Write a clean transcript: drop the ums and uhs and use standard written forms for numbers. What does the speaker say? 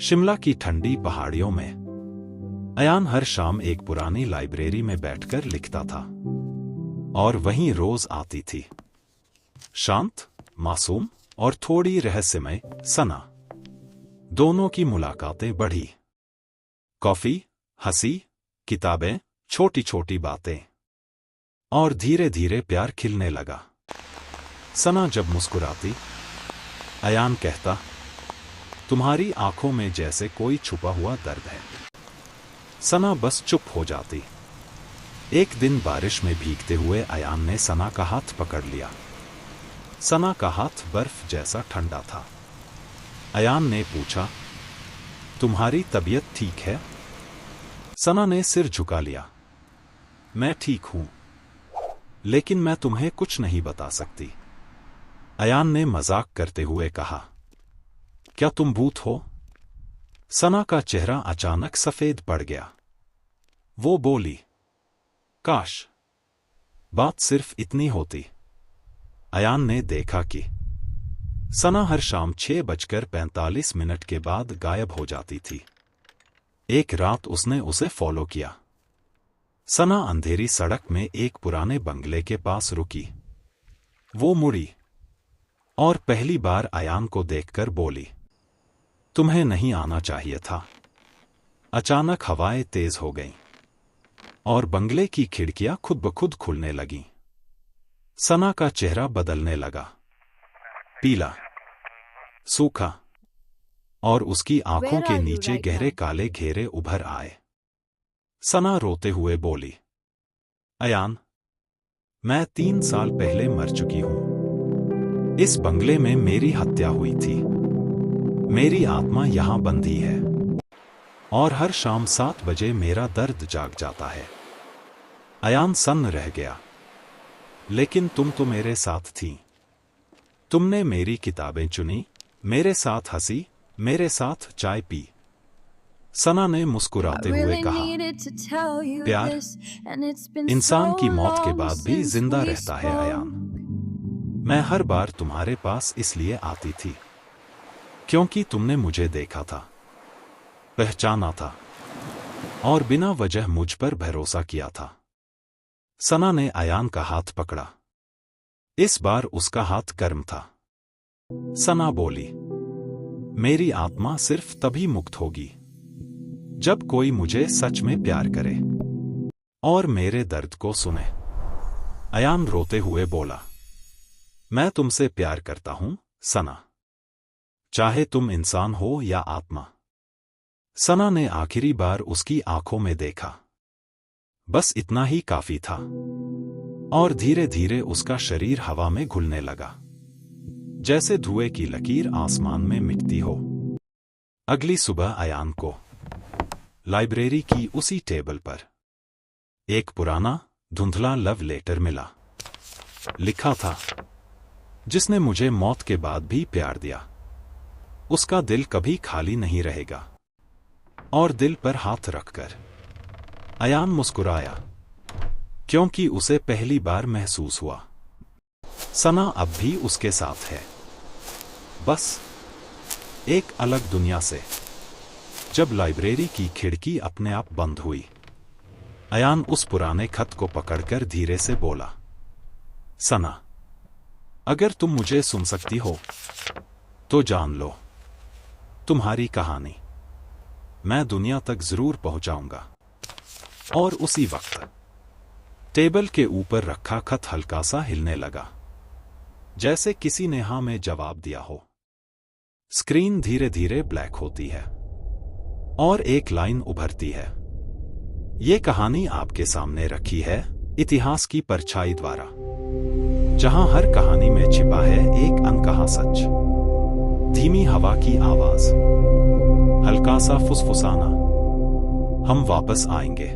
शिमला की ठंडी पहाड़ियों में अयान हर शाम एक पुरानी लाइब्रेरी में बैठकर लिखता था और वहीं रोज आती थी शांत, मासूम और थोड़ी रहस्यमय सना। दोनों की मुलाकातें बढ़ी। कॉफी, हंसी, किताबें, छोटी छोटी बातें और धीरे धीरे प्यार खिलने लगा। सना जब मुस्कुराती, अयान कहता, तुम्हारी आंखों में जैसे कोई छुपा हुआ दर्द है। सना बस चुप हो जाती। एक दिन बारिश में भीगते हुए अयान ने सना का हाथ पकड़ लिया। सना का हाथ बर्फ जैसा ठंडा था। अयान ने पूछा, तुम्हारी तबीयत ठीक है? सना ने सिर झुका लिया। मैं ठीक हूं, लेकिन मैं तुम्हें कुछ नहीं बता सकती। अयान ने मजाक करते हुए कहा, क्या तुम भूत हो? सना का चेहरा अचानक सफेद पड़ गया। वो बोली, काश बात सिर्फ इतनी होती। अयान ने देखा कि सना हर शाम 6:45 के बाद गायब हो जाती थी। एक रात उसने उसे फॉलो किया। सना अंधेरी सड़क में एक पुराने बंगले के पास रुकी। वो मुड़ी और पहली बार अयान को देखकर बोली, तुम्हें नहीं आना चाहिए था। अचानक हवाएं तेज हो गईं और बंगले की खिड़कियां खुद ब खुद खुलने लगीं। सना का चेहरा बदलने लगा, पीला, सूखा, और उसकी आंखों के नीचे गहरे काले घेरे उभर आए। सना रोते हुए बोली, अयान, मैं 3 साल पहले मर चुकी हूं। इस बंगले में मेरी हत्या हुई थी। मेरी आत्मा यहां बंधी है और हर शाम 7 बजे मेरा दर्द जाग जाता है। अयान सन्न रह गया। लेकिन तुम तो मेरे साथ थी। तुमने मेरी किताबें चुनी, मेरे साथ हंसी, मेरे साथ चाय पी। सना ने मुस्कुराते हुए कहा, प्यार इंसान की मौत के बाद भी जिंदा रहता है अयान। मैं हर बार तुम्हारे पास इसलिए आती थी क्योंकि तुमने मुझे देखा था, पहचाना था और बिना वजह मुझ पर भरोसा किया था। सना ने अयान का हाथ पकड़ा। इस बार उसका हाथ गर्म था। सना बोली, मेरी आत्मा सिर्फ तभी मुक्त होगी जब कोई मुझे सच में प्यार करे और मेरे दर्द को सुने। अयान रोते हुए बोला, मैं तुमसे प्यार करता हूं सना, चाहे तुम इंसान हो या आत्मा। सना ने आखिरी बार उसकी आंखों में देखा। बस इतना ही काफी था और धीरे धीरे उसका शरीर हवा में घुलने लगा, जैसे धुएं की लकीर आसमान में मिटती हो। अगली सुबह अयान को लाइब्रेरी की उसी टेबल पर एक पुराना धुंधला लव लेटर मिला। लिखा था, जिसने मुझे मौत के बाद भी प्यार दिया, उसका दिल कभी खाली नहीं रहेगा। और दिल पर हाथ रखकर अयान मुस्कुराया, क्योंकि उसे पहली बार महसूस हुआ सना अब भी उसके साथ है, बस एक अलग दुनिया से। जब लाइब्रेरी की खिड़की अपने आप बंद हुई, अयान उस पुराने खत को पकड़कर धीरे से बोला, सना, अगर तुम मुझे सुन सकती हो तो जान लो, तुम्हारी कहानी मैं दुनिया तक जरूर पहुंचाऊंगा। और उसी वक्त टेबल के ऊपर रखा खत हल्का सा हिलने लगा, जैसे किसी ने हाँ में जवाब दिया हो। स्क्रीन धीरे धीरे ब्लैक होती है और एक लाइन उभरती है, ये कहानी आपके सामने रखी है इतिहास की परछाई द्वारा, जहां हर कहानी में छिपा है एक अनकहा सच। धीमी हवा की आवाज, हल्का सा फुसफुसाना, हम वापस आएंगे।